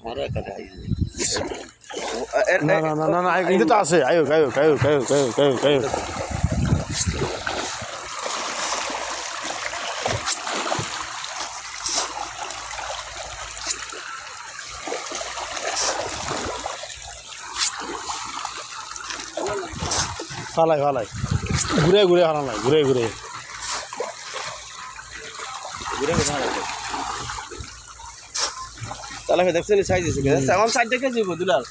আরো একটা গাই না না না না না কিন্তু তো আছে আয়ো আয়ো আয়ো আয়ো আয়ো আয়ো আয়ো ফালাই ফালাই ঘুরে ঘুরে ফালাই ঘুরে ঘুরে ঘুরে ঘুরে তাহলে দেখছেন সাইজ আছে আমার 60 কেজি দুলাল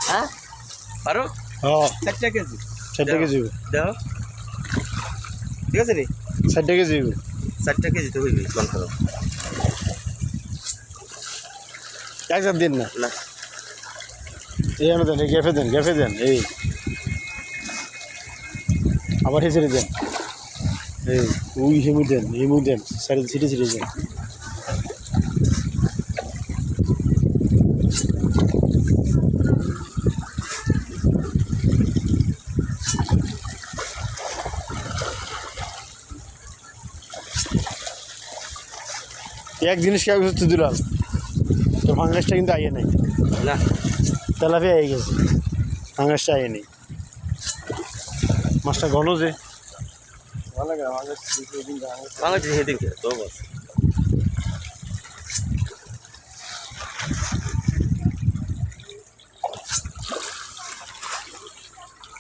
হ্যাঁ পারো হ্যাঁ 60 কেজি 60 কেজি দাও ঠিক আছে রে 60 কেজি 60 কেজি তো হইবে কোন খাও একসাথ দিন না না এই আমি দেন গ্যাফে দেন এই আবার হিসেবে দেন এই ওই হিমু দেন সাইড সিটি দেন এক জিনিস কে বুঝতে দিলাম তো ফাঙ্গাসটা কিন্তু আইয়ে নাই না তেলাপিয়া আই গেছে ফাঙ্গাসটা আইয়ে নেই মাছটা ঘন যে ভালো লাগে আমার হেদিন তো বস